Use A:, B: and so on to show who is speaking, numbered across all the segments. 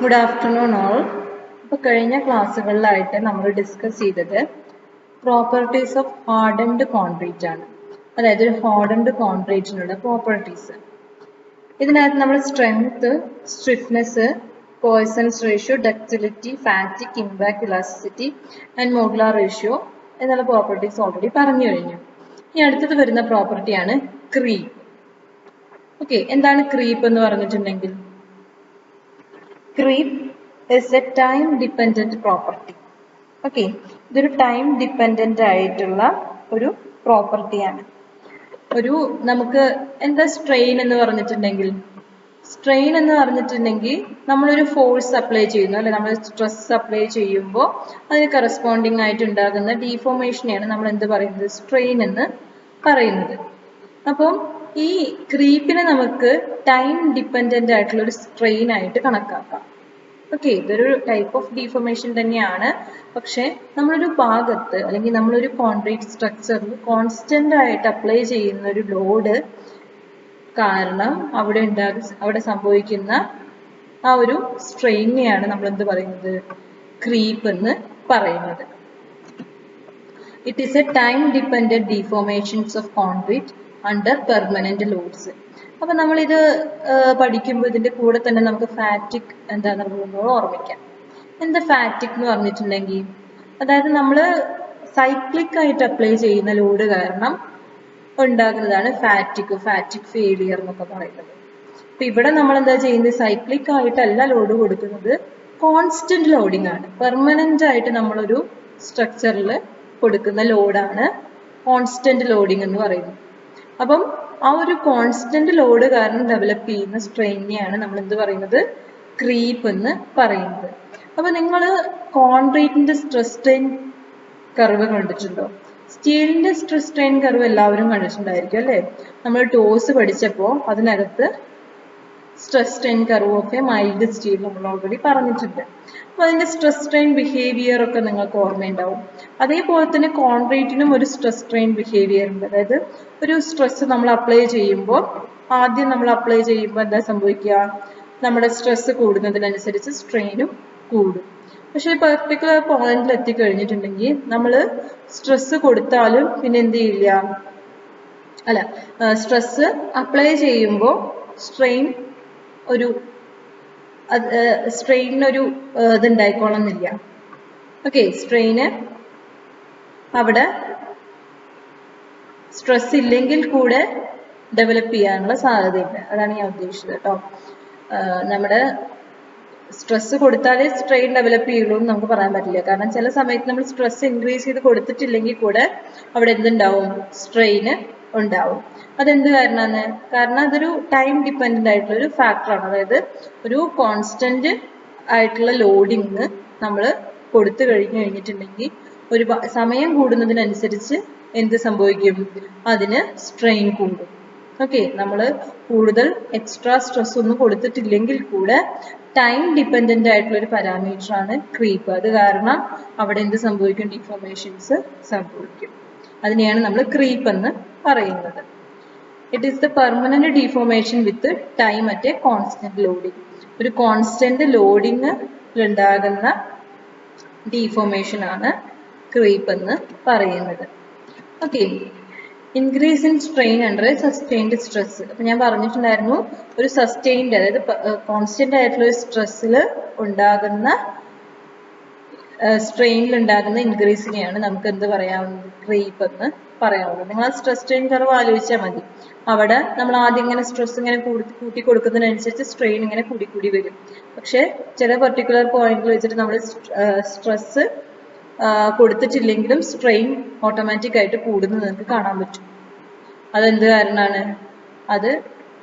A: Good afternoon all. ഇപ്പോൾ കഴിഞ്ഞ ക്ലാസ്സുകളിലായിട്ട് നമ്മൾ ഡിസ്കസ് ചെയ്തത് പ്രോപ്പർട്ടീസ് ഓഫ് ഹാർഡൻഡ് കോൺക്രീറ്റ് ആണ്. അതായത് ഒരു ഹാർഡൻഡ് കോൺക്രീറ്റിനുള്ള പ്രോപ്പർട്ടീസ്. ഇതിനകത്ത് നമ്മൾ strength, stiffness, poisons ratio, ductility, ഫാറ്റിക്, impact, elasticity and modular ratio എന്നുള്ള പ്രോപ്പർട്ടീസ് ഓൾറെഡി പറഞ്ഞു കഴിഞ്ഞു. ഇനി അടുത്തത് വരുന്ന പ്രോപ്പർട്ടിയാണ് ക്രീപ്പ്. ഓക്കെ, എന്താണ് ക്രീപ്പ് എന്ന് പറഞ്ഞിട്ടുണ്ടെങ്കിൽ, creep is a time dependent property. Okay, ഇതൊരു ടൈം ഡിപ്പെൻഡന്റ് ആയിട്ടുള്ള ഒരു പ്രോപ്പർട്ടിയാണ്. ഒരു നമുക്ക് എന്താ സ്ട്രെയിൻ എന്ന് പറഞ്ഞിട്ടുണ്ടെങ്കിൽ, നമ്മളൊരു ഫോഴ്സ് അപ്ലൈ ചെയ്യുന്നു അല്ലെ, നമ്മൾ സ്ട്രെസ് അപ്ലൈ ചെയ്യുമ്പോൾ അതിന് കറസ്പോണ്ടിങ് ആയിട്ട് ഉണ്ടാകുന്ന ഡീഫോർമേഷനെയാണ് നമ്മൾ എന്ത് പറയുന്നത്, സ്ട്രെയിൻ എന്ന് പറയുന്നത്. അപ്പം ഈ ക്രീപ്പിനെ നമുക്ക് ടൈം ഡിപ്പെൻഡന്റ് ആയിട്ടുള്ള ഒരു സ്ട്രെയിൻ ആയിട്ട് കണക്കാക്കാം. ഓക്കെ, ഇതൊരു ടൈപ്പ് ഓഫ് ഡീഫോർമേഷൻ തന്നെയാണ്. പക്ഷെ നമ്മളൊരു ഭാഗത്ത് അല്ലെങ്കിൽ നമ്മളൊരു കോൺക്രീറ്റ് സ്ട്രക്ചറിൽ കോൺസ്റ്റന്റ് ആയിട്ട് അപ്ലൈ ചെയ്യുന്ന ഒരു ലോഡ് കാരണം അവിടെ സംഭവിക്കുന്ന ആ ഒരു സ്ട്രെയിനെയാണ് നമ്മൾ എന്ത് പറയുന്നത്, ക്രീപ്പ് എന്ന് പറയുന്നത്. It is a time dependent deformations of concrete under permanent loads. അപ്പൊ നമ്മളിത് പഠിക്കുമ്പോൾ ഇതിന്റെ കൂടെ തന്നെ നമുക്ക് ഫാറ്റിക് എന്താണെന്ന് ഓർമ്മിക്കാം. എന്താ ഫാറ്റിക് എന്ന് പറഞ്ഞിട്ടുണ്ടെങ്കിൽ, അതായത് നമ്മൾ സൈക്ലിക് ആയിട്ട് അപ്ലൈ ചെയ്യുന്ന ലോഡ് കാരണം ഉണ്ടാകുന്നതാണ് ഫാറ്റിക് ഫെയിലിയർ എന്നൊക്കെ പറയുന്നത്. അപ്പൊ ഇവിടെ നമ്മൾ എന്താ ചെയ്യുന്നത്, സൈക്ലിക് ആയിട്ടല്ല ലോഡ് കൊടുക്കുന്നത്, കോൺസ്റ്റന്റ് ലോഡിംഗ് ആണ്. പെർമനന്റ് ആയിട്ട് നമ്മളൊരു സ്ട്രക്ചറിൽ കൊടുക്കുന്ന ലോഡാണ് കോൺസ്റ്റന്റ് ലോഡിംഗ് എന്ന് പറയുന്നത്. അപ്പം ആ ഒരു കോൺസ്റ്റന്റ് ലോഡ് കാരണം ഡെവലപ്പ് ചെയ്യുന്ന സ്ട്രെയിനെയാണ് നമ്മൾ എന്ത് പറയുന്നത്, ക്രീപ്പ് എന്ന് പറയുന്നത്. അപ്പൊ നിങ്ങൾ കോൺക്രീറ്റിന്റെ സ്ട്രെസ് സ്ട്രെയിൻ കർവ് കണ്ടിട്ടുണ്ടോ? സ്റ്റീലിന്റെ സ്ട്രെസ് സ്ട്രെയിൻ കർവ് എല്ലാവരും കണ്ടിട്ടുണ്ടായിരിക്കും അല്ലെ. നമ്മൾ ടോസ് പഠിച്ചപ്പോൾ അതിനകത്ത് stress strain curve of A mild steel നമ്മൾ ഓൾറെഡി പറഞ്ഞിട്ടുണ്ട്. അപ്പൊ അതിന്റെ സ്ട്രെസ് സ്ട്രെയിൻ ബിഹേവിയർ ഒക്കെ നിങ്ങൾക്ക് ഓർമ്മയുണ്ടാവും. അതേപോലെ തന്നെ കോൺക്രീറ്റിനും ഒരു സ്ട്രെസ് സ്ട്രെയിൻ ബിഹേവിയർ ഉണ്ട്. അതായത് ഒരു സ്ട്രെസ് നമ്മൾ അപ്ലൈ ചെയ്യുമ്പോൾ എന്താ സംഭവിക്കുക, നമ്മുടെ സ്ട്രെസ് കൂടുന്നതിനനുസരിച്ച് സ്ട്രെയിനും കൂടും. പക്ഷെ പെർട്ടിക്കുലർ പോയിന്റിൽ എത്തിക്കഴിഞ്ഞിട്ടുണ്ടെങ്കിൽ നമ്മൾ സ്ട്രെസ് കൊടുത്താലും പിന്നെ എന്ത് ചെയ്യില്ല, സ്ട്രെസ് അപ്ലൈ ചെയ്യുമ്പോൾ സ്ട്രെയിനൊരു ഇതുണ്ടായിക്കോളന്നില്ല. ഓക്കെ, സ്ട്രെയിന് അവിടെ സ്ട്രെസ് ഇല്ലെങ്കിൽ കൂടെ ഡെവലപ്പ് ചെയ്യാനുള്ള സാധ്യതയുണ്ട്. അതാണ് ഞാൻ ഉദ്ദേശിച്ചത് കേട്ടോ. നമ്മുടെ സ്ട്രെസ് കൊടുത്താലേ സ്ട്രെയിൻ ഡെവലപ്പ് ചെയ്യുള്ളൂ എന്ന് നമുക്ക് പറയാൻ പറ്റില്ല. കാരണം ചില സമയത്ത് നമ്മൾ സ്ട്രെസ് ഇൻക്രീസ് ചെയ്ത് കൊടുത്തിട്ടില്ലെങ്കിൽ കൂടെ അവിടെ എന്തുണ്ടാവും, സ്ട്രെയിന് ഉണ്ടാവും. അതെന്ത് കാരണമാണ്? കാരണം അതൊരു ടൈം ഡിപ്പെൻഡന്റ് ആയിട്ടുള്ള ഒരു ഫാക്ടറാണ്. അതായത് ഒരു കോൺസ്റ്റന്റ് ആയിട്ടുള്ള ലോഡിങ് നമ്മൾ കൊടുത്തു കഴിഞ്ഞിട്ടുണ്ടെങ്കിൽ ഒരു സമയം കൂടുന്നതിനനുസരിച്ച് എന്ത് സംഭവിക്കും, അതിന് സ്ട്രെയിൻ കൂടും. ഓക്കെ, നമ്മൾ കൂടുതൽ എക്സ്ട്രാ സ്ട്രെസ് ഒന്നും കൊടുത്തിട്ടില്ലെങ്കിൽ കൂടെ ടൈം ഡിപ്പെൻഡന്റ് ആയിട്ടുള്ള ഒരു പാരാമീറ്റർ ആണ് ക്രീപ്പ്. അത് കാരണം അവിടെ എന്ത് സംഭവിക്കും, ഡിഫോർമേഷൻസ് സംഭവിക്കും. അതിനെയാണ് നമ്മൾ ക്രീപ്പ് എന്ന് പറയുന്നത്. It is the permanent deformation with time at A constant loading. ഒരു കോൺസ്റ്റന്റ് ലോഡിംഗ് ഉണ്ടാകുന്ന ഡിഫോർമേഷൻ ആണ് ക്രീപ്പ് എന്ന് പറയുന്നത്. Okay, increase in strain under A sustained stress. അപ്പൊ ഞാൻ പറഞ്ഞിട്ടുണ്ടായിരുന്നു, ഒരു സസ്റ്റെയിൻഡ് അതായത് കോൺസ്റ്റന്റ് ആയിട്ടുള്ള ഒരു സ്ട്രെസ്സിൽ ഉണ്ടാകുന്ന സ്ട്രെയിനിൽ ഉണ്ടാകുന്ന ഇൻക്രീസിനെയാണ് നമുക്ക് എന്ത് പറയാവുന്നത്, ക്രീപ്പ് എന്ന് പറയാവുന്നത്. നിങ്ങൾ ആ സ്ട്രെസ് സ്ട്രെയിൻ കർവ് ആലോചിച്ചാൽ മതി. അവിടെ നമ്മൾ ആദ്യം ഇങ്ങനെ സ്ട്രെസ് ഇങ്ങനെ കൂട്ടി കൊടുക്കുന്നതിനനുസരിച്ച് സ്ട്രെയിൻ ഇങ്ങനെ കൂടി വരും. പക്ഷെ ചില പെർട്ടിക്കുലർ പോയിന്റിൽ വെച്ചിട്ട് നമ്മൾ സ്ട്രെസ് കൊടുത്തിട്ടില്ലെങ്കിലും സ്ട്രെയിൻ ഓട്ടോമാറ്റിക് ആയിട്ട് കൂടുന്നത് നമുക്ക് കാണാൻ പറ്റും. അതെന്ത് കാരണമാണ്? അത്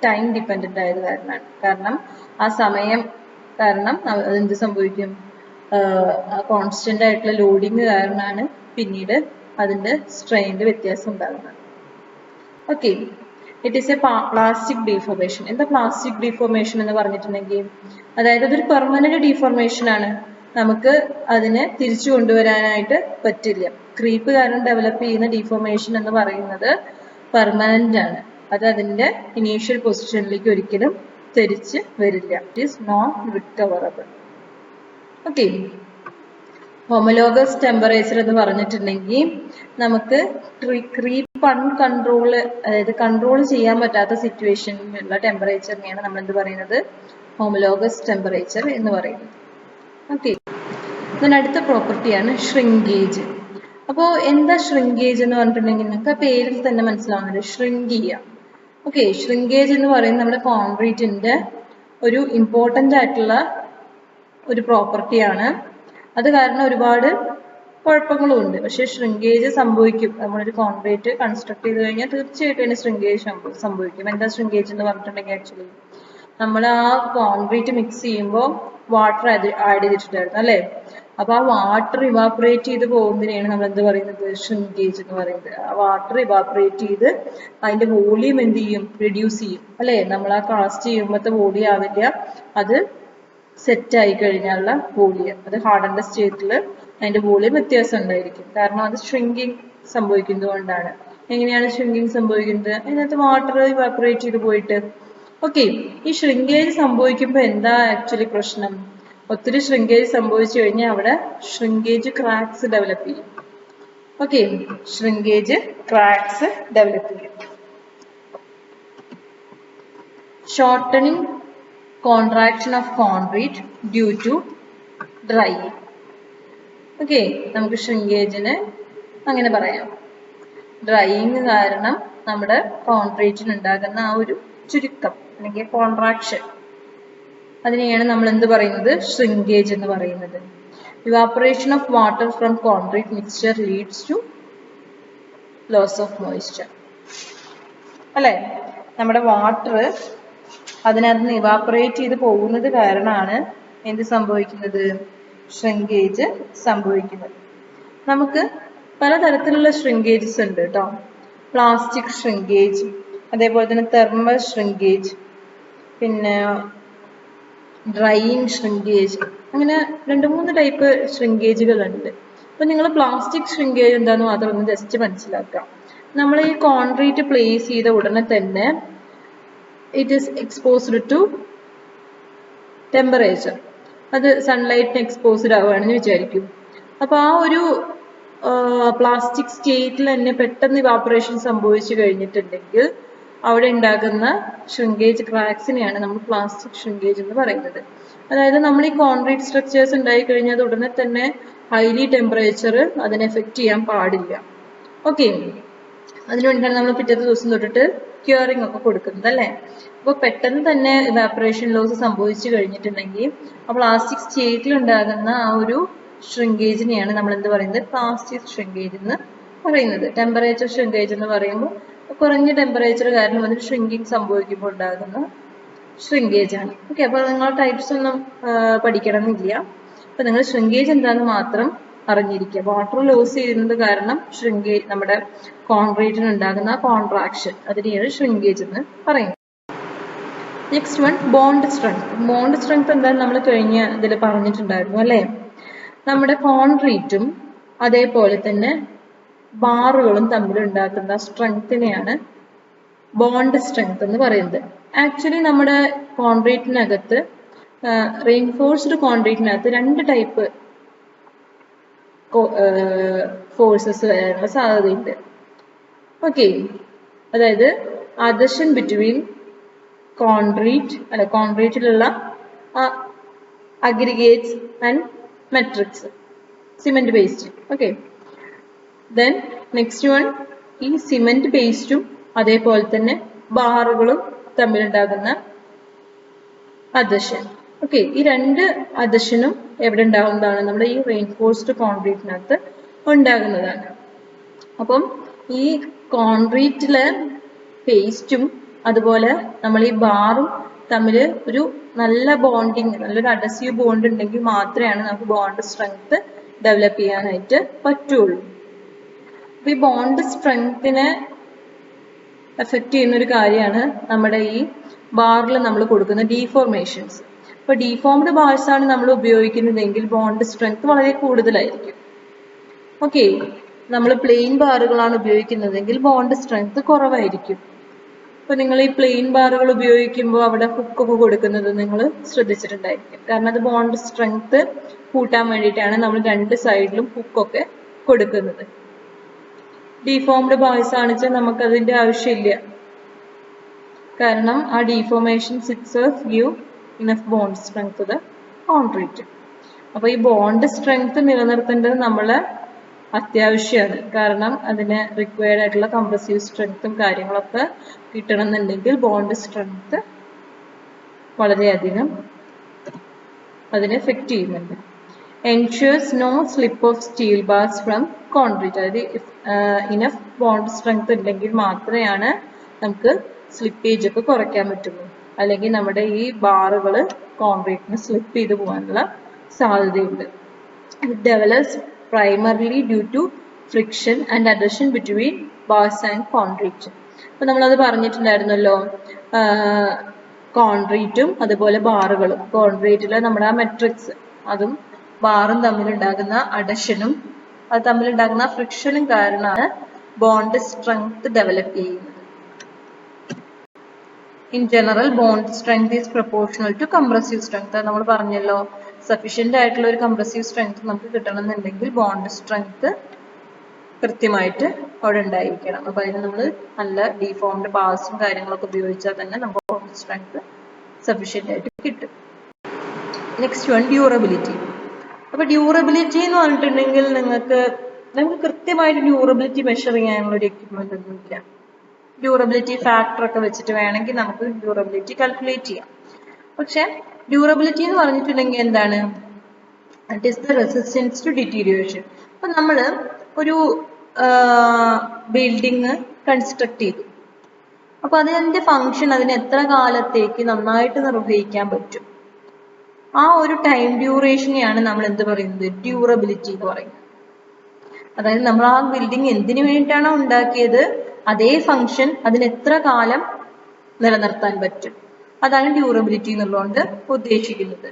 A: ടൈം ഡിപ്പെൻഡന്റ് ആയത് കാരണമാണ്. കാരണം ആ സമയം കാരണം അതെന്ത് സംഭവിക്കും, കോൺസ്റ്റന്റ് ആയിട്ടുള്ള ലോഡിങ് കാരണമാണ് പിന്നീട് അതിന്റെ സ്ട്രെയിനിൽ വ്യത്യാസം ഉണ്ടാകുന്നത്. Okay, it is A plastic deformation. എന്താ പ്ലാസ്റ്റിക് ഡീഫോർമേഷൻ എന്ന് പറഞ്ഞിട്ടുണ്ടെങ്കിൽ, അതായത് അതൊരു പെർമനന്റ് ഡീഫോർമേഷൻ ആണ്. നമുക്ക് അതിനെ തിരിച്ചു കൊണ്ടുവരാനായിട്ട് പറ്റില്ല. ക്രീപ്പ് കാരണം ഡെവലപ്പ് ചെയ്യുന്ന ഡീഫോർമേഷൻ എന്ന് പറയുന്നത് പെർമനന്റ് ആണ്. അത് അതിന്റെ ഇനീഷ്യൽ പൊസിഷനിലേക്ക് ഒരിക്കലും തിരിച്ച് വരില്ല. It is not recoverable. Okay. Homologous temperature എന്ന് പറഞ്ഞിട്ടുണ്ടെങ്കിൽ നമുക്ക് ക്രീപ്പ് അൺകൺട്രോൾ, അതായത് കൺട്രോൾ ചെയ്യാൻ പറ്റാത്ത സിറ്റുവേഷനിലുള്ള ടെമ്പറേച്ചറിനെയാണ് നമ്മൾ എന്ത് പറയുന്നത്, ഹോമോലോഗസ് ടെമ്പറേച്ചർ എന്ന് പറയുന്നത്. ഓക്കെ. then അടുത്ത പ്രോപ്പർട്ടിയാണ് ഷ്രിങ്കേജ്. അപ്പോൾ എന്താ ഷ്രിങ്കേജ് എന്ന് പറഞ്ഞിട്ടുണ്ടെങ്കിൽ നിങ്ങൾക്ക് ആ പേരിൽ തന്നെ മനസ്സിലാവുന്നുണ്ട്, ഷ്രിങ്ക് ചെയ്യാം. ഓക്കെ. ഷ്രിങ്കേജ് എന്ന് പറയുന്നത് നമ്മുടെ കോൺക്രീറ്റിന്റെ ഒരു ഇമ്പോർട്ടൻ്റ് ആയിട്ടുള്ള ഒരു പ്രോപ്പർട്ടിയാണ്. അത് കാരണം ഒരുപാട് കുഴപ്പങ്ങളും ഉണ്ട്. പക്ഷെ ഷ്രിങ്കേജ് സംഭവിക്കും. നമ്മളൊരു കോൺക്രീറ്റ് കൺസ്ട്രക്ട് ചെയ്ത് കഴിഞ്ഞാൽ തീർച്ചയായിട്ടും അതിന് ഷ്രിങ്കേജ് സംഭവിക്കും. എന്താ ഷ്രിങ്കേജ് എന്ന് പറഞ്ഞിട്ടുണ്ടെങ്കിൽ ആക്ച്വലി നമ്മൾ ആ കോൺക്രീറ്റ് മിക്സ് ചെയ്യുമ്പോൾ വാട്ടർ ആഡ് ചെയ്തിട്ടുണ്ടായിരുന്നു അല്ലേ. അപ്പൊ ആ വാട്ടർ ഇവാപറേറ്റ് ചെയ്ത് പോകുന്നതിനെയാണ് നമ്മൾ എന്ത് പറയുന്നത്, ഷ്രിങ്കേജ് എന്ന് പറയുന്നത്. ആ വാട്ടർ ഇവാപറേറ്റ് ചെയ്ത് അതിന്റെ വോളിയം എന്ത് ചെയ്യും, റിഡ്യൂസ് ചെയ്യും അല്ലേ. നമ്മൾ ആ കാസ്റ്റ് ചെയ്യുമ്പോഴത്തെ വോളിയം ആവില്ല, അത് സെറ്റ് ആയി കഴിഞ്ഞാലുള്ള വോളിയം, അത് ഹാർഡന്റെ സ്റ്റേറ്റിൽ അതിന്റെ വോളിയം വ്യത്യാസം ഉണ്ടായിരിക്കും. കാരണം അത് ഷ്രിങ്കിങ് സംഭവിക്കുന്നത് കൊണ്ടാണ്. എങ്ങനെയാണ് ഷ്രിങ്കിങ് സംഭവിക്കുന്നത്, അതിനകത്ത് വാട്ടർ ഇവാപറേറ്റ് ചെയ്ത് പോയിട്ട്. ഓക്കെ. ഈ ഷ്രിങ്കേജ് സംഭവിക്കുമ്പോൾ എന്താ ആക്ച്വലി പ്രശ്നം, ഒത്തിരി ഷ്രിങ്കേജ് സംഭവിച്ചു കഴിഞ്ഞാൽ അവിടെ ഷ്രിങ്കേജ് ക്രാക്സ് ഡെവലപ്പ് ചെയ്യും. ഓക്കെ. ഷ്രിങ്കേജ് ക്രാക്സ് ഡെവലപ്പ് ചെയ്യും. Shortening contraction of concrete due to drying. Okay. നമുക്ക് ഷ്രിങ്കേജിന് അങ്ങനെ പറയാം. ഡ്രൈയിങ് കാരണം നമ്മുടെ കോൺക്രീറ്റിന് ഉണ്ടാകുന്ന ആ ഒരു ചുരുക്കം അല്ലെങ്കിൽ കോൺട്രാക്ഷൻ, അതിനെയാണ് നമ്മൾ എന്ത് പറയുന്നത്, ഷ്രിങ്കേജ് എന്ന് പറയുന്നത്. Evaporation of water from concrete mixture leads to loss of moisture അല്ലെ. നമ്മുടെ വാട്ടർ അതിനകത്ത് നിന്ന് ഇവാപറേറ്റ് ചെയ്ത് പോകുന്നത് കാരണമാണ് എന്ത് സംഭവിക്കുന്നത്, ഷ്രിങ്കേജ് സംഭവിക്കുന്നത്. നമുക്ക് പലതരത്തിലുള്ള ഷ്രിങ്കേജസ് ഉണ്ട് കേട്ടോ. പ്ലാസ്റ്റിക് ഷ്രിങ്കേജ്, അതേപോലെ തന്നെ തെർമൽ ഷ്രിങ്കേജ്, പിന്നെ ഡ്രൈയിങ് ഷ്രിങ്കേജ്, അങ്ങനെ 2-3 ടൈപ്പ് ഷ്രിങ്കേജുകൾ ഉണ്ട്. അപ്പൊ നിങ്ങൾ പ്ലാസ്റ്റിക് ഷ്രിങ്കേജ് എന്താന്ന് മാത്രം ഒന്ന് ജസ്റ്റ് മനസ്സിലാക്കാം. നമ്മൾ ഈ കോൺക്രീറ്റ് പ്ലേസ് ചെയ്ത ഉടനെ തന്നെ it is exposed to temperature, അത് സൺലൈറ്റിന് എക്സ്പോസ്ഡ് ആവുകയാണെന്ന് വിചാരിക്കും. അപ്പൊ ആ ഒരു പ്ലാസ്റ്റിക് സ്റ്റേറ്റിൽ തന്നെ പെട്ടെന്ന് ഇവാപറേഷൻ സംഭവിച്ചു കഴിഞ്ഞിട്ടുണ്ടെങ്കിൽ അവിടെ ഉണ്ടാകുന്ന ഷ്രിങ്കേജ് ക്രാക്സിനെയാണ് നമ്മൾ പ്ലാസ്റ്റിക് ഷ്രിങ്കേജ് എന്ന് പറയുന്നത്. അതായത് നമ്മൾ ഈ കോൺക്രീറ്റ് സ്ട്രക്ചേഴ്സ് ഉണ്ടായി കഴിഞ്ഞാൽ ഉടനെ തന്നെ ഹൈലി ടെമ്പറേച്ചർ അതിനെ എഫക്ട് ചെയ്യാൻ പാടില്ല. ഓക്കെ. അതിനുവേണ്ടിയാണ് നമ്മൾ പിറ്റത്തെ ദിവസം തൊട്ടിട്ട് ക്യൂറിംഗ് ഒക്കെ കൊടുക്കുന്നത് അല്ലേ. അപ്പോൾ പെട്ടെന്ന് തന്നെ ഇവാപറേഷൻ ലോസ് സംഭവിച്ചു കഴിഞ്ഞിട്ടുണ്ടെങ്കിൽ ആ പ്ലാസ്റ്റിക് സ്റ്റേറ്റിൽ ഉണ്ടാകുന്ന ആ ഒരു ഷ്രിങ്കേജിനെയാണ് നമ്മൾ എന്ത് പറയുന്നത്, പ്ലാസ്റ്റിക് ഷ്രിങ്കേജ് എന്ന് പറയുന്നത്. ടെമ്പറേച്ചർ ഷ്രിങ്കേജ് എന്ന് പറയുമ്പോൾ കുറഞ്ഞ ടെമ്പറേച്ചർ കാരണം അതിന് ഷ്രിങ്കിങ് സംഭവിക്കുമ്പോൾ ഉണ്ടാകുന്ന ഷ്രിങ്കേജ് ആണ്. ഓക്കെ. അപ്പോൾ നിങ്ങൾ ടൈപ്സ് ഒന്നും പഠിക്കണമെന്നില്ല. അപ്പൊ നിങ്ങൾ ഷ്രിങ്കേജ് എന്താണെന്ന് മാത്രം അറിഞ്ഞിരിക്കുക. വാട്ടർ ലോസ് ചെയ്യുന്നത് കാരണം ഷ്രിങ്കേജ്, നമ്മുടെ കോൺക്രീറ്റിന് ഉണ്ടാകുന്ന കോൺട്രാക്ഷൻ, അതിനെയാണ് ഷ്രിങ്കേജ് എന്ന് പറയുന്നത്. Next one bond strength. Bond strength എന്താണെന്ന് നമ്മൾ കഴിഞ്ഞ ഇതിൽ പറഞ്ഞിട്ടുണ്ടായിരുന്നു അല്ലേ. നമ്മുടെ കോൺക്രീറ്റും അതേപോലെ തന്നെ ബാറുകളും തമ്മിൽ ഉണ്ടാക്കുന്ന സ്ട്രെങ്ത്തിനെയാണ് ബോണ്ട് സ്ട്രെങ്ത് എന്ന് പറയുന്നത്. ആക്ച്വലി നമ്മുടെ കോൺക്രീറ്റിനകത്ത്, റെയിൻഫോഴ്സ്ഡ് കോൺക്രീറ്റിനകത്ത് 2 ടൈപ്പ് ഫോഴ്സസ് വരാനുള്ള സാധ്യതയുണ്ട്. ഓക്കെ. അതായത് അഡ്ഹഷൻ ബിറ്റ്വീൻ കോൺക്രീറ്റിലുള്ള aggregates and matrix, cement paste. Okay. Then next one, ഈ സിമെന്റ് പേസ്റ്റും അതേപോലെ തന്നെ ബാറുകളും തമ്മിലുണ്ടാകുന്ന അഡ്ഹഷൻ. ഓക്കെ. ഈ 2 അഡ്ഹഷനും എവിടെ ഉണ്ടാകുന്നതാണ്, നമ്മുടെ ഈ റെയിൻഫോഴ്സ്ഡ് കോൺക്രീറ്റിനകത്ത് ഉണ്ടാകുന്നതാണ്. അപ്പം ഈ കോൺക്രീറ്റിലെ പേസ്റ്റും അതുപോലെ നമ്മൾ ഈ ബാറും തമ്മിൽ ഒരു നല്ല ബോണ്ടിങ്, നല്ലൊരു അഡസീവ് ബോണ്ട് ഉണ്ടെങ്കിൽ മാത്രമാണ് നമുക്ക് ബോണ്ട് സ്ട്രെങ്ത് ഡെവലപ്പ് ചെയ്യാനായിട്ട് പറ്റുള്ളൂ. അപ്പൊ ഈ ബോണ്ട് സ്ട്രെങ്ത്തിനെ എഫക്ട് ചെയ്യുന്ന ഒരു കാര്യമാണ് നമ്മുടെ ഈ ബാറിൽ നമ്മൾ കൊടുക്കുന്ന ഡീഫോർമേഷൻസ്. അപ്പൊ ഡീഫോംഡ് ബാർസ് ആണ് നമ്മൾ ഉപയോഗിക്കുന്നതെങ്കിൽ ബോണ്ട് സ്ട്രെങ്ത് വളരെ കൂടുതലായിരിക്കും. ഓക്കെ. നമ്മൾ പ്ലെയിൻ ബാറുകളാണ് ഉപയോഗിക്കുന്നതെങ്കിൽ ബോണ്ട് സ്ട്രെങ്ത് കുറവായിരിക്കും. ഇപ്പൊ നിങ്ങൾ ഈ പ്ലെയിൻ ബാറുകൾ ഉപയോഗിക്കുമ്പോൾ അവിടെ ഹുക്കൊക്കെ കൊടുക്കുന്നത് നിങ്ങൾ ശ്രദ്ധിച്ചിട്ടുണ്ടായിരിക്കും. കാരണം അത് ബോണ്ട് സ്ട്രെങ്ത് കൂട്ടാൻ വേണ്ടിയിട്ടാണ് നമ്മൾ രണ്ട് സൈഡിലും ഹുക്കൊക്കെ കൊടുക്കുന്നത്. ഡീഫോംഡ് ബാർസ് ആണെച്ചാൽ നമുക്ക് അതിന്റെ ആവശ്യമില്ല. കാരണം ആ deformations itself give enough bond strength to the concrete. അപ്പൊ ഈ ബോണ്ട് സ്ട്രെങ്ത് നിലനിർത്തേണ്ടത് നമ്മളെ അത്യാവശ്യമാണ്. കാരണം അതിന് റിക്വയർഡ് ആയിട്ടുള്ള കംപ്രസീവ് സ്ട്രെങ്ത്തും കാര്യങ്ങളൊക്കെ കിട്ടണമെന്നുണ്ടെങ്കിൽ ബോണ്ട് സ്ട്രെങ്ത് വളരെയധികം അതിനെ എഫക്റ്റ് ചെയ്യുന്നുണ്ട്. Ensures no slip of steel bars from concrete. അതായത് ഇനഫ് ബോണ്ട് സ്ട്രെങ്ത് ഉണ്ടെങ്കിൽ മാത്രമാണ് നമുക്ക് സ്ലിപ്പേജ് ഒക്കെ കുറയ്ക്കാൻ പറ്റുള്ളൂ. അല്ലെങ്കിൽ നമ്മുടെ ഈ ബാറുകൾ കോൺക്രീറ്റിന് സ്ലിപ്പ് ചെയ്ത് പോകാനുള്ള സാധ്യതയുണ്ട്. It develops primarily due to friction and adhesion between bars and concrete. അപ്പോൾ നമ്മളത് പറഞ്ഞിട്ടുണ്ടായിരുന്നല്ലോ, കോൺക്രീറ്റും അതുപോലെ ബാറുകളും. കോൺക്രീറ്റിലെ നമ്മുടെ ആ മെട്രിക്സ് അതും ബാറും തമ്മിലുണ്ടാകുന്ന അഡഷനും അത് തമ്മിലുണ്ടാകുന്ന ഫ്രിക്ഷനും കാരണമാണ് ബോണ്ട് സ്ട്രെങ്ത് ഡെവലപ്പ് ചെയ്യുന്നത്. In general, bond strength is proportional to compressive strength. നമ്മൾ പറഞ്ഞല്ലോ, സഫീഷ്യന്റ് ആയിട്ടുള്ള ഒരു കംപ്രസീവ് സ്ട്രെങ്ത് നമുക്ക് കിട്ടണമെന്നുണ്ടെങ്കിൽ ബോണ്ട് സ്ട്രെങ്ത് കൃത്യമായിട്ട് അവിടെ ഉണ്ടായിരിക്കണം. അപ്പൊ അതിന് നമ്മൾ നല്ല ഡീഫോംഡ് ബാർസും കാര്യങ്ങളൊക്കെ ഉപയോഗിച്ചാൽ തന്നെ നമുക്ക് ബോണ്ട് സ്ട്രെങ്ത് സഫീഷ്യന്റ് ആയിട്ട് കിട്ടും. Next one, durability. അപ്പൊ ഡ്യൂറബിലിറ്റി എന്ന് പറഞ്ഞിട്ടുണ്ടെങ്കിൽ നമുക്ക് കൃത്യമായിട്ട് ഡ്യൂറബിലിറ്റി മെഷർ ചെയ്യാനുള്ള ഒരു എക്യുപ്മെന്റ് ഒന്നും ഇല്ല. ഡ്യൂറബിലിറ്റി ഫാക്ടർ ഒക്കെ വെച്ചിട്ട് വേണമെങ്കിൽ നമുക്ക് ഡ്യൂറബിലിറ്റി കാൽക്കുലേറ്റ് ചെയ്യാം. പക്ഷെ ഡ്യൂറബിലിറ്റി എന്ന് പറഞ്ഞിട്ടുണ്ടെങ്കിൽ എന്താണ്? It is the resistance to deterioration. അപ്പൊ നമ്മൾ ഒരു ബിൽഡിങ് കൺസ്ട്രക്ട് ചെയ്തു. അപ്പൊ അതിന്റെ ഫങ്ഷൻ അതിന് എത്ര കാലത്തേക്ക് നന്നായിട്ട് നിർവഹിക്കാൻ പറ്റും, ആ ഒരു ടൈം ഡ്യൂറേഷനെയാണ് നമ്മൾ എന്ത് പറയുന്നത്? ഡ്യൂറബിലിറ്റി എന്ന് പറയുന്നത്. അതായത് നമ്മൾ ആ ബിൽഡിംഗ് എന്തിനു വേണ്ടിയിട്ടാണോ ഉണ്ടാക്കിയത് അതേ ഫങ്ഷൻ അതിന് എത്ര കാലം നിലനിർത്താൻ പറ്റും, അതാണ് ഡ്യൂറബിലിറ്റി എന്നുള്ളതുകൊണ്ട് ഉദ്ദേശിക്കുന്നത്.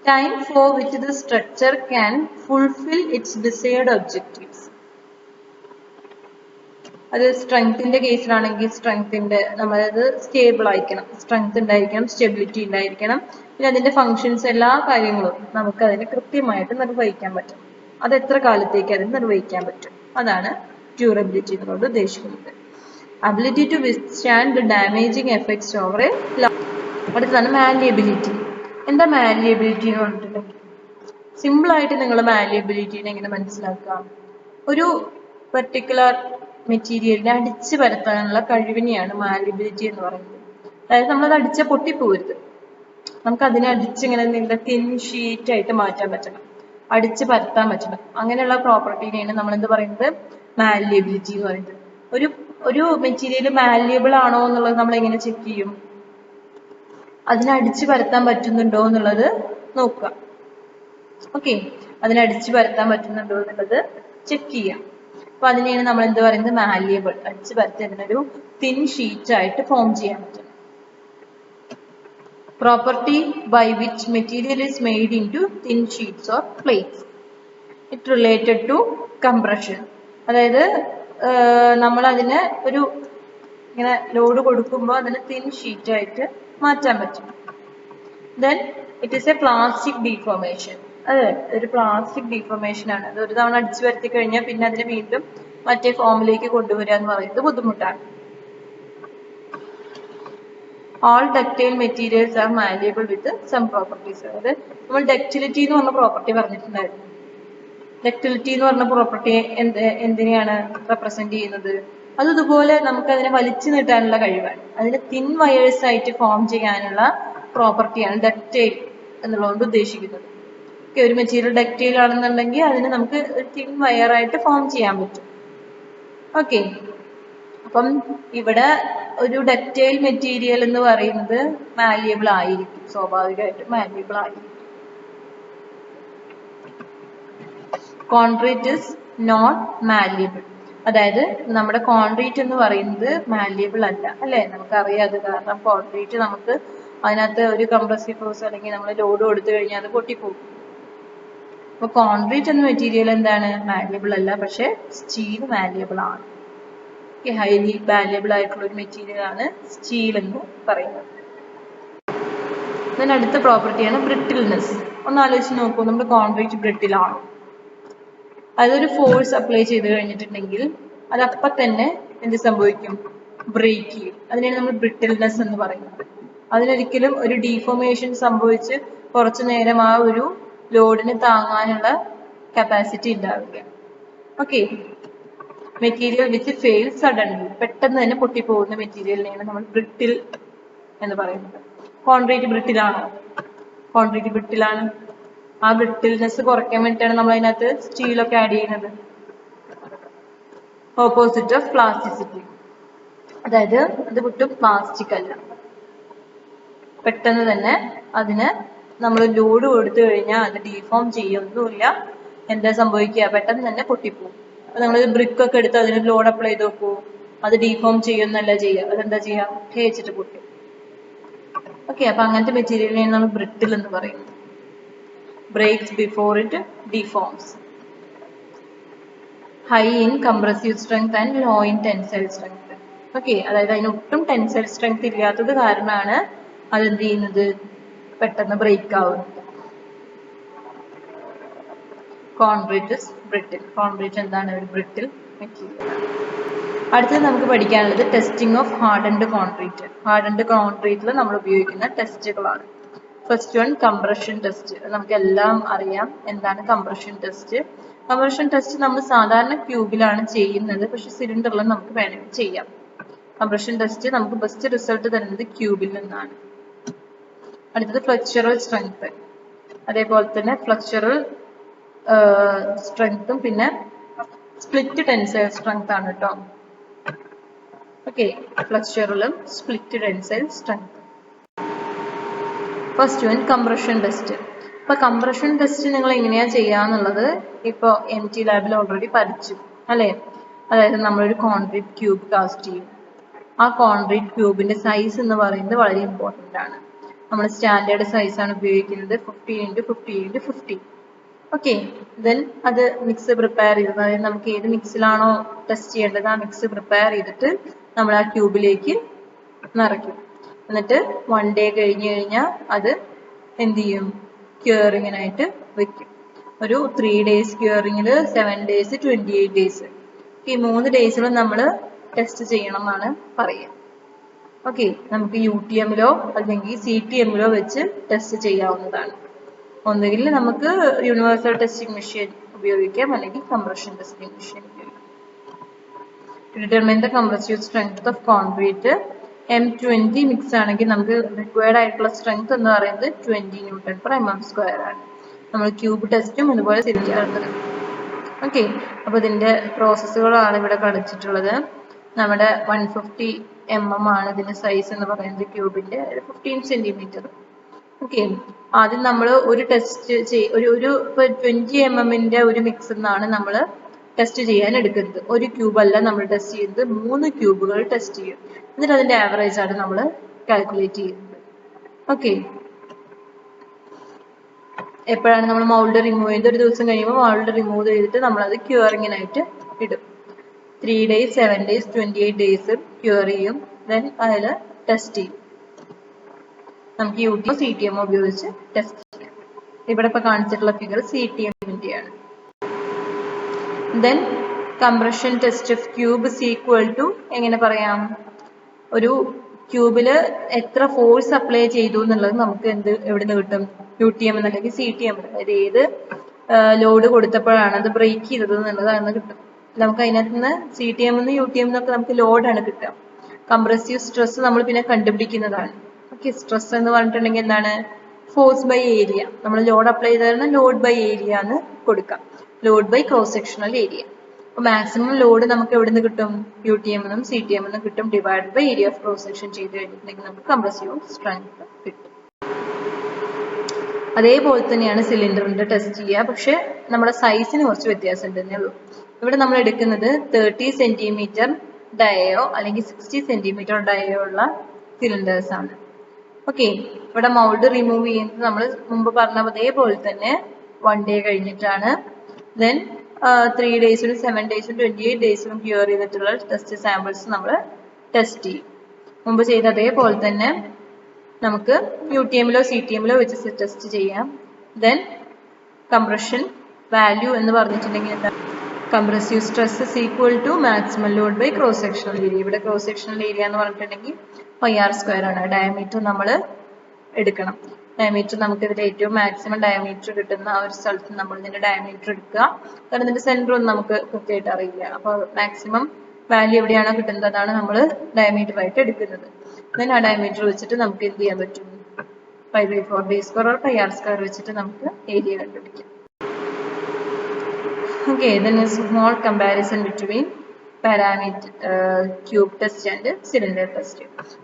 A: Time for which the structure can fulfil it's desired objectives. അത് സ്ട്രെങ്ത്തിന്റെ കേസിലാണെങ്കിൽ സ്ട്രെങ്ത്തിന്റെ നമ്മളത് സ്റ്റേബിൾ ആയിരിക്കണം, സ്ട്രെങ്ത് ഉണ്ടായിരിക്കണം, സ്റ്റെബിലിറ്റി ഉണ്ടായിരിക്കണം. പിന്നെ അതിന്റെ ഫങ്ഷൻസ് എല്ലാ കാര്യങ്ങളും നമുക്ക് അതിനെ കൃത്യമായിട്ട് നിർവഹിക്കാൻ പറ്റും. അത് എത്ര കാലത്തേക്ക് അതിന് നിർവഹിക്കാൻ പറ്റും, അതാണ് ഡ്യൂറബിലിറ്റി എന്നുള്ളത് ഉദ്ദേശിക്കുന്നത്. Ability to withstand the damaging effects over a long. അടുത്തതാണ് മാലിയബിലിറ്റി. എന്താ മാലിയബിലിറ്റി എന്ന് പറഞ്ഞിട്ടുണ്ടെങ്കിൽ, സിമ്പിൾ ആയിട്ട് നിങ്ങൾ മാലിയബിലിറ്റിനെ എങ്ങനെ മനസ്സിലാക്കാം? ഒരു പെർട്ടിക്കുലർ മെറ്റീരിയലിനെ അടിച്ചു പരത്താനുള്ള കഴിവിനെയാണ് മാലിയബിലിറ്റി എന്ന് പറയുന്നത്. അതായത് നമ്മളത് അടിച്ച പൊട്ടിപ്പോരുത്, നമുക്ക് അതിനെ അടിച്ചിങ്ങനെ നിങ്ങളുടെ തിൻ ഷീറ്റ് ആയിട്ട് മാറ്റാൻ പറ്റണം, അടിച്ച് പരത്താൻ പറ്റണം. അങ്ങനെയുള്ള പ്രോപ്പർട്ടീനെയാണ് നമ്മൾ എന്ത് പറയുന്നത്? മാലിയബിലിറ്റി എന്ന് പറയുന്നത്. ഒരു മെറ്റീരിയൽ മാലിയബിൾ ആണോ എന്നുള്ളത് നമ്മൾ എങ്ങനെ ചെക്ക് ചെയ്യും? അതിനെ അടിച്ചു പരത്താൻ പറ്റുന്നുണ്ടോ എന്നുള്ളത് നോക്കുക. ഓക്കെ, അതിനെ അടിച്ചു പരത്താൻ പറ്റുന്നുണ്ടോ എന്നുള്ളത് ചെക്ക് ചെയ്യാം. അപ്പൊ അതിനെയാണ് നമ്മൾ എന്ത് പറയുന്നത്? മാലിയബിൾ. അടിച്ചു പരത്തി അതിനൊരു തിൻ ഷീറ്റ് ആയിട്ട് ഫോം ചെയ്യാൻ പറ്റും. Property by which material is made into thin sheets or plates. It related to compression. അതായത് നമ്മൾ അതിനെ ഒരു ഇങ്ങനെ ലോഡ് കൊടുക്കുമ്പോൾ അതിനെ തിൻ ഷീറ്റ് ആയിട്ട് മാറ്റാൻ പറ്റും. Then it is A plastic deformation. അതെ, ഒരു പ്ലാസ്റ്റിക് ഡീഫോർമേഷൻ ആണ്. അത് ഒരു തവണ അടിച്ചു വരുത്തി കഴിഞ്ഞാൽ പിന്നെ അതിനെ വീണ്ടും മറ്റേ ഫോമിലേക്ക് കൊണ്ടുവരിക എന്ന് പറയുന്നത് ബുദ്ധിമുട്ടാണ്. All ductile materials are malleable with some properties. അതായത് നമ്മൾ ഡക്റ്റിലിറ്റി എന്ന് പറഞ്ഞ പ്രോപ്പർട്ടി പറഞ്ഞിട്ടുണ്ടായിരുന്നു. ഡക്റ്റിലിറ്റി എന്ന് പറഞ്ഞ പ്രോപ്പർട്ടി എന്തിനെയാണ് റെപ്രസെന്റ് ചെയ്യുന്നത്? അത് ഇതുപോലെ നമുക്ക് അതിനെ വലിച്ചു നീട്ടാനുള്ള കഴിവാണ്. അതിനെ തിൻ വയേഴ്സ് ആയിട്ട് ഫോം ചെയ്യാനുള്ള പ്രോപ്പർട്ടിയാണ് ഡക്റ്റൈൽ എന്നുള്ളതുകൊണ്ട് ഉദ്ദേശിക്കുന്നത്. ഒരു മെറ്റീരിയൽ ഡക്റ്റൈൽ ആണെന്നുണ്ടെങ്കിൽ അതിന് നമുക്ക് തിൻ വയർ ആയിട്ട് ഫോം ചെയ്യാൻ പറ്റും. ഓക്കെ, അപ്പം ഇവിടെ ഒരു ഡക്റ്റൈൽ മെറ്റീരിയൽ എന്ന് പറയുന്നത് മാലിയബിൾ ആയിരിക്കും, സ്വാഭാവികമായിട്ടും മാലിയബിൾ ആയിരിക്കും. Concrete is not malleable. അതായത് നമ്മുടെ കോൺക്രീറ്റ് എന്ന് പറയുന്നത് മാലിയബിൾ അല്ല, അല്ലെ? നമുക്കറിയാം അത്. കാരണം കോൺക്രീറ്റ് നമുക്ക് അതിനകത്ത് ഒരു കംപ്രസീവ് ഫോഴ്സ് അല്ലെങ്കിൽ നമ്മൾ ലോഡ് കൊടുത്തു കഴിഞ്ഞാൽ അത് പൊട്ടിപ്പോകും. അപ്പൊ കോൺക്രീറ്റ് എന്ന മെറ്റീരിയൽ എന്താണ്? മാലിയബിൾ അല്ല, പക്ഷെ സ്റ്റീൽ മാലിയബിൾ ആണ്. ഹൈലി വാല്യബിൾ ആയിട്ടുള്ള ഒരു മെറ്റീരിയൽ ആണ് സ്റ്റീൽ എന്ന് പറയുന്നത്. then അടുത്ത പ്രോപ്പർട്ടിയാണ് ബ്രിട്ടിൽനെസ്. ഒന്ന് ആലോചിച്ച് നോക്കൂ, നമ്മുടെ കോൺക്രീറ്റ് ബ്രിട്ടിൽ ആണ്. അതൊരു ഫോഴ്സ് അപ്ലൈ ചെയ്ത് കഴിഞ്ഞിട്ടുണ്ടെങ്കിൽ അത് അപ്പം തന്നെ എന്ത് സംഭവിക്കും? ബ്രേക്ക് ചെയ്യും. അതിനെയാണ് നമ്മൾ ബ്രിട്ടിൽനെസ് എന്ന് പറയുന്നത്. അതിനൊരിക്കലും ഒരു ഡീഫോർമേഷൻ സംഭവിച്ച് കുറച്ചു നേരം ആ ഒരു ലോഡിന് താങ്ങാനുള്ള കപ്പാസിറ്റി ഉണ്ടാവില്ല. Okay, material which fail suddenly, പെട്ടെന്ന് തന്നെ പൊട്ടിപ്പോകുന്ന മെറ്റീരിയലിനെയാണ് നമ്മൾ ബ്രിട്ടിൽ എന്ന് പറയുന്നത്. കോൺക്രീറ്റ് ബ്രിട്ടിലാണോ? കോൺക്രീറ്റ് ബ്രിട്ടിലാണ്. ആ ബ്രിട്ടിൽനെസ് കുറയ്ക്കാൻ വേണ്ടിയിട്ടാണ് നമ്മൾ അതിനകത്ത് സ്റ്റീലൊക്കെ ആഡ് ചെയ്യുന്നത്. ഓപ്പോസിറ്റ് ഓഫ് പ്ലാസ്റ്റിസിറ്റി, അതായത് അത് ഒട്ടും പ്ലാസ്റ്റിക് അല്ല. പെട്ടെന്ന് തന്നെ അതിന് നമ്മൾ ലോഡ് കൊടുത്തു കഴിഞ്ഞാൽ അത് ഡീഫോം ചെയ്യൊന്നുമില്ല. എന്താ സംഭവിക്കുക? പെട്ടെന്ന് തന്നെ പൊട്ടിപ്പോവും. അപ്പൊ നമ്മൾ ബ്രിക്ക് ഒക്കെ എടുത്ത് അതിന് ലോഡ് അപ്ലൈ ചെയ്ത് നോക്കൂ, അത് ഡീഫോം ചെയ്യുന്നല്ല ചെയ്യുക. അതെന്താ ചെയ്യുക? തേച്ചിട്ട് പൊട്ടും. ഓക്കെ, അപ്പൊ അങ്ങനത്തെ മെറ്റീരിയലിനെയാണ് നമ്മൾ ബ്രിട്ടിൽ എന്ന് പറയുന്നത്. Breaks before it deforms. High in compressive strength and low in tensile strength. Okay, അതായത് അതിന് ഒട്ടും ടെൻസൈൽ സ്ട്രെങ്ത് ഇല്ലാത്തത് കാരണമാണ് അതെന്ത് ചെയ്യുന്നത്? പെട്ടെന്ന് ബ്രേക്ക് ആവുന്നത്. Concrete is brittle. കോൺക്രീറ്റ് എന്താണ്? ഒരു ബ്രിട്ടിൽ മെറ്റീരിയൽ. അടുത്തത് നമുക്ക് പഠിക്കാനുള്ളത് testing of hardened concrete. Hardened കോൺക്രീറ്റിൽ നമ്മൾ ഉപയോഗിക്കുന്ന ടെസ്റ്റുകളാണ്. First one compression test. നമുക്ക് എല്ലാം അറിയാം എന്താണ് കംപ്രഷൻ ടെസ്റ്റ്. കംപ്രഷൻ ടെസ്റ്റ് നമ്മൾ സാധാരണ ക്യൂബിലാണ് ചെയ്യുന്നത്, പക്ഷെ സിലിണ്ടറിൽ നമുക്ക് വേണമെങ്കിൽ ചെയ്യാം. കംപ്രഷൻ ടെസ്റ്റ് നമുക്ക് ബെസ്റ്റ് റിസൾട്ട് തരുന്നത് ക്യൂബിൽ നിന്നാണ്. അടുത്തത് ഫ്ലെക്ചറൽ സ്ട്രെങ്ത്. അതേപോലെ തന്നെ ഫ്ലെക്ചറൽ സ്ട്രെങ്ത്തും പിന്നെ സ്പ്ലിറ്റ് ടെൻസൈൽ സ്ട്രെങ്ത് ആണ് കേട്ടോ. ഓക്കെ, ഫ്ലെക്ചറലും split tensile strength. First one compression test. ഇപ്പൊ കംപ്രഷൻ ടെസ്റ്റ് നിങ്ങൾ എങ്ങനെയാ ചെയ്യാന്നുള്ളത് ഇപ്പൊ MT ലാബിൽ ഓൾറെഡി പഠിച്ചു അല്ലെ. അതായത് നമ്മളൊരു കോൺക്രീറ്റ് ക്യൂബ് കാസ്റ്റ് ചെയ്യും. ആ കോൺക്രീറ്റ് ക്യൂബിന്റെ സൈസ് എന്ന് പറയുന്നത് വളരെ ഇമ്പോർട്ടന്റ് ആണ്. നമ്മൾ സ്റ്റാൻഡേർഡ് സൈസ് ആണ് ഉപയോഗിക്കുന്നത്, 15x50x50. ഓക്കെ, ദെൻ അത് മിക്സ് പ്രിപ്പയർ ചെയ്തത്, അതായത് നമുക്ക് ഏത് മിക്സിലാണോ ടെസ്റ്റ് ചെയ്യേണ്ടത് ആ മിക്സ് പ്രിപ്പയർ ചെയ്തിട്ട് നമ്മൾ ആ ക്യൂബിലേക്ക് നിറയ്ക്കും. എന്നിട്ട് 1 day കഴിഞ്ഞ് കഴിഞ്ഞാൽ അത് എന്ത് ചെയ്യും? ക്യൂറിങ്ങിനായിട്ട് വെക്കും. ഒരു 3 days ക്യൂറിങ്ങിൽ 7 days 28 days. ഈ 3 days നമ്മൾ ടെസ്റ്റ് ചെയ്യണം എന്നാണ് പറയുക. ഓക്കെ, നമുക്ക് UTM-ലോ അല്ലെങ്കിൽ CTM-ലോ വെച്ച് ടെസ്റ്റ് ചെയ്യാവുന്നതാണ്. ഒന്നുകിൽ നമുക്ക് യൂണിവേഴ്സൽ ടെസ്റ്റിംഗ് മെഷീൻ ഉപയോഗിക്കാം, അല്ലെങ്കിൽ കംപ്രഷൻ ടെസ്റ്റിംഗ് മെഷീൻ ഉപയോഗിക്കാം. Determine the compressive strength of concrete. M20 mix ആണെങ്കിൽ നമുക്ക് റിക്വയർഡ് ആയിട്ടുള്ള സ്ട്രെങ്ത് എന്ന് പറയുന്നത് 20 Nm/mm². ആണ്. നമ്മൾ ക്യൂബ് ടെസ്റ്റും അതുപോലെ തിരിച്ചറിഞ്ഞത്. ഓക്കെ, അപ്പൊ ഇതിന്റെ പ്രോസസ്സുകളാണ് ഇവിടെ കാണിച്ചിട്ടുള്ളത്. നമ്മുടെ 150 mm ആണ് ഇതിന്റെ സൈസ് എന്ന് പറയുന്നത് ക്യൂബിന്റെ, 15 cm. ഓക്കെ, ആദ്യം നമ്മൾ ഒരു ടെസ്റ്റ് ഒരു 20 mm ഒരു മിക്സ് എന്നാണ് നമ്മൾ ടെസ്റ്റ് ചെയ്യാൻ എടുക്കുന്നത്. ഒരു ക്യൂബ് അല്ല നമ്മൾ ടെസ്റ്റ് ചെയ്യുന്നത്, 3 ക്യൂബുകൾ ടെസ്റ്റ് ചെയ്യും. എന്നിട്ട് അതിന്റെ ആവറേജ് ആണ് നമ്മൾ കാൽക്കുലേറ്റ് ചെയ്യുന്നത്. ഓക്കെ, എപ്പോഴാണ് നമ്മൾ മൗൾഡ് റിമൂവ് ചെയ്യുന്നത്? ഒരു ദിവസം കഴിയുമ്പോൾ മൗൾഡ് റിമൂവ് ചെയ്തിട്ട് നമ്മൾ അത് ക്യൂറിങ്ങിനായിട്ട് ഇടും. 3 days 7 days 28 days ക്യൂർ ചെയ്യും. ദെൻ അതിൽ ടെസ്റ്റ് ചെയ്യും. നമുക്ക് UTM CTM ഉപയോഗിച്ച് ടെസ്റ്റ് ചെയ്യാം. ഇവിടെ ഇപ്പൊ കാണിച്ചിട്ടുള്ള ഫിഗർ CTM-ന്റെ ആണ്. Then compression test of cube is equal to എങ്ങനെ പറയാം? ഒരു ക്യൂബില് എത്ര ഫോഴ്സ് അപ്ലൈ ചെയ്തു എന്നുള്ളത് നമുക്ക് എവിടുന്ന് കിട്ടും? UTM അല്ലെങ്കിൽ CTM. അതായത് ഏത് ലോഡ് കൊടുത്തപ്പോഴാണ് അത് ബ്രേക്ക് ചെയ്തത് എന്നുള്ളത് അതിന് കിട്ടും. നമുക്ക് അതിനകത്ത് നിന്ന് CTM-ന്ന് UTM-ന്നൊക്കെ നമുക്ക് ലോഡാണ് കിട്ടുക. കംപ്രസീവ് സ്ട്രെസ് നമ്മൾ പിന്നെ കണ്ടുപിടിക്കുന്നതാണ്. ഓക്കെ, സ്ട്രെസ് എന്ന് പറഞ്ഞിട്ടുണ്ടെങ്കിൽ എന്താണ്? Force by area. നമ്മൾ ലോഡ് അപ്ലൈ ചെയ്താൽ ലോഡ് ബൈ ഏരിയ എന്ന് കൊടുക്കാം. Load by cross sectional area. അപ്പൊ മാക്സിമം ലോഡ് നമുക്ക് എവിടെ നിന്ന് കിട്ടും? UTM-ന്നും CTM-ന്നും കിട്ടും. Divide by area of cross section ചെയ്ത് കഴിഞ്ഞിട്ടുണ്ടെങ്കിൽ നമുക്ക് കംപ്രസീവ് സ്ട്രെങ്ത് കിട്ടും. അതേപോലെ തന്നെയാണ് സിലിണ്ടറിന്റെ ടെസ്റ്റ് ചെയ്യുക, പക്ഷെ നമ്മുടെ സൈസിന് കുറച്ച് വ്യത്യാസം ഉണ്ടെന്നേ ഉള്ളൂ. ഇവിടെ നമ്മൾ എടുക്കുന്നത് 30 cm ഡയോ അല്ലെങ്കിൽ 60 cm ഡയോ ഉള്ള സിലിണ്ടേഴ്സ് ആണ്. ഓക്കെ, ഇവിടെ മൗൾഡ് റിമൂവ് ചെയ്യുന്നത് നമ്മൾ മുമ്പ് പറഞ്ഞ അതേപോലെ തന്നെ 1 day കഴിഞ്ഞിട്ടാണ്. Then 3 days, 7 days, 28 days cure ചെയ്തിട്ടുള്ള ടെസ്റ്റ് സാമ്പിൾസ് നമ്മൾ ടെസ്റ്റ് ചെയ്യും. മുമ്പ് ചെയ്ത അതേപോലെ തന്നെ നമുക്ക് UTM-ലോ CTM-ലോ വെച്ച് ടെസ്റ്റ് ചെയ്യാം. ദെൻ കംപ്രഷൻ വാല്യൂ എന്ന് പറഞ്ഞിട്ടുണ്ടെങ്കിൽ എന്താ, compressive stress is equal to maximum load by cross sectional area. ഇവിടെ ക്രോസ് സെക്ഷണൽ ഏരിയ എന്ന് പറഞ്ഞിട്ടുണ്ടെങ്കിൽ πr² ആണ്. ഡയമീറ്റർ നമ്മൾ എടുക്കണം. ഡയമീറ്റർ നമുക്ക് ഇതിൽ ഏറ്റവും മാക്സിമം ഡയമീറ്റർ കിട്ടുന്ന ആ ഒരു സ്ഥലത്ത് നമ്മൾ ഇതിന്റെ ഡയമീറ്റർ എടുക്കുക. കാരണം ഇതിന്റെ സെന്റർ ഒന്നും നമുക്ക് കൃത്യമായിട്ട് അറിയില്ല. അപ്പോൾ മാക്സിമം വാല്യൂ എവിടെയാണോ കിട്ടുന്നത് അതാണ് നമ്മൾ ഡയമീറ്റർ ആയിട്ട് എടുക്കുന്നത്. ദെൻ ആ ഡയമീറ്റർ വെച്ചിട്ട് നമുക്ക് എന്ത് ചെയ്യാൻ പറ്റും, π/4d² or πr² വെച്ചിട്ട് നമുക്ക് ഏരിയ കണ്ടുപിടിക്കാം. Okay, then a small comparison between parameter cube test and cylinder test.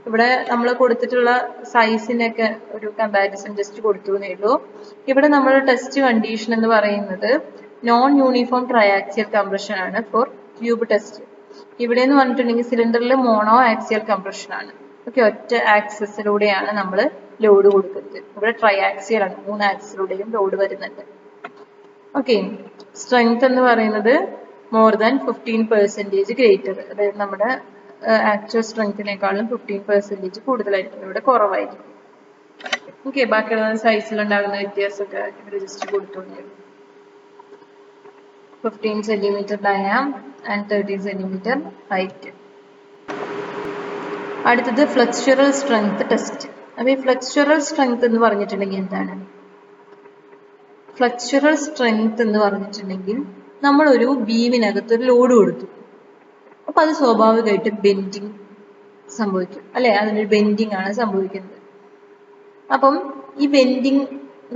A: ഇവിടെ നമ്മൾ കൊടുത്തിട്ടുള്ള സൈസിനൊക്കെ ഒരു കമ്പാരിസൺ ജസ്റ്റ് കൊടുത്തു എന്നേ ഉള്ളൂ. ഇവിടെ നമ്മൾ ടെസ്റ്റ് കണ്ടീഷൻ എന്ന് പറയുന്നത് നോൺ യൂണിഫോം ട്രയാക്സിയൽ കംപ്രഷൻ ആണ് ഫോർ ക്യൂബ് ടെസ്റ്റ്. ഇവിടെ എന്ന് പറഞ്ഞിട്ടുണ്ടെങ്കിൽ സിലിണ്ടറിൽ മോണോ ആക്സിയൽ കംപ്രഷൻ ആണ്. ഓക്കെ, ഒറ്റ ആക്സിസിലൂടെയാണ് നമ്മൾ ലോഡ് കൊടുക്കുന്നത്. ഇവിടെ ട്രയാക്സിയൽ ആണ്, 3 ആക്സിലൂടെയും ലോഡ് വരുന്നുണ്ട്. ഓക്കെ, സ്ട്രെങ്ത് എന്ന് പറയുന്നത് മോർ ദാൻ 15% ഗ്രേറ്റർ, അതായത് നമ്മുടെ ആക്ച്വൽ സ്ട്രെങ്ത്തിനേക്കാളും 15% കൂടുതലായിരിക്കും, ഇവിടെ കുറവായിരിക്കും. ഓക്കെ, ബാക്കിയുള്ള സൈസിലുണ്ടാകുന്ന വ്യത്യാസമൊക്കെ ഇവിടെ ജസ്റ്റ് കൊടുത്തു. 15 cm ഡയാം ആൻഡ് 30 cm ഹൈറ്റ്. അടുത്തത് ഫ്ലെക്സ്ചറൽ സ്ട്രെങ്ത് ടെസ്റ്റ്. അപ്പൊ ഈ ഫ്ലെക്സ്ചറൽ സ്ട്രെങ്ത് എന്ന് പറഞ്ഞിട്ടുണ്ടെങ്കിൽ എന്താണ്? ഫ്ലെക്സ്ചറൽ സ്ട്രെങ്ത് എന്ന് പറഞ്ഞിട്ടുണ്ടെങ്കിൽ നമ്മളൊരു ബീമിനകത്ത് ഒരു ലോഡ് കൊടുത്തു. അപ്പൊ അത് സ്വാഭാവികമായിട്ട് ബെൻഡിങ് സംഭവിക്കും, അല്ലെ? അതിനൊരു ബെൻഡിങ് ആണ് സംഭവിക്കുന്നത്. അപ്പം ഈ ബെൻഡിങ്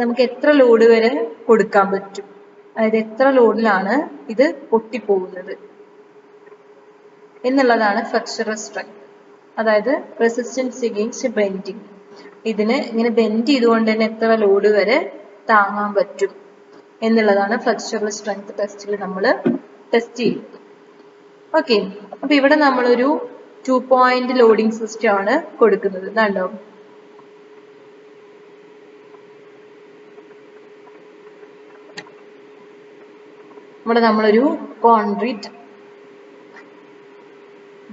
A: നമുക്ക് എത്ര ലോഡ് വരെ കൊടുക്കാൻ പറ്റും, അതായത് എത്ര ലോഡിലാണ് ഇത് പൊട്ടിപ്പോകുന്നത് എന്നുള്ളതാണ് ഫ്ലെക്സ്ചറൽ സ്ട്രെങ്ത്. അതായത് റെസിസ്റ്റൻസ് അഗെയിൻസ്റ്റ് ബെൻഡിങ്. ഇതിന് ഇങ്ങനെ ബെൻഡ് ചെയ്തുകൊണ്ട് തന്നെ എത്ര ലോഡ് വരെ താങ്ങാൻ പറ്റും എന്നുള്ളതാണ് ഫ്ലെക്സ്ചറൽ സ്ട്രെങ്ത് ടെസ്റ്റിൽ നമ്മൾ ടെസ്റ്റ് ചെയ്യുന്നത്. ഓക്കെ, അപ്പൊ ഇവിടെ നമ്മളൊരു 2 point ലോഡിംഗ് സിസ്റ്റം ആണ് കൊടുക്കുന്നത്. ഇതാണ്ടോ, ഇവിടെ നമ്മളൊരു കോൺക്രീറ്റ്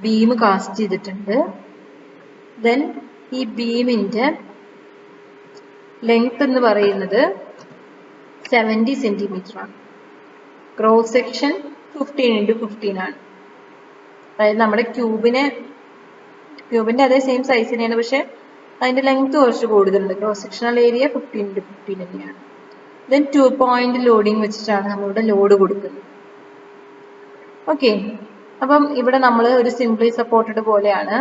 A: ബീം കാസ്റ്റ് ചെയ്തിട്ടുണ്ട്. ദെൻ ഈ ബീമിന്റെ ലെങ്ത് എന്ന് പറയുന്നത് 70 cm ആണ്. ക്രോസ് സെക്ഷൻ 15x15 ആണ്. അതായത് നമ്മുടെ ക്യൂബിന്റെ അതേ സെയിം സൈസ് തന്നെയാണ്, പക്ഷെ അതിന്റെ ലെങ്ത് കുറച്ച് കൂടുതലുണ്ട്. ക്രോസ് സെക്ഷണൽ ഏരിയ 15x15 തന്നെയാണ്. ദെൻ 2 point ലോഡിംഗ് വെച്ചിട്ടാണ് നമ്മളിവിടെ ലോഡ് കൊടുക്കുന്നത്. ഓക്കെ, അപ്പം ഇവിടെ നമ്മൾ ഒരു സിംപ്ലി സപ്പോർട്ടഡ് പോലെയാണ്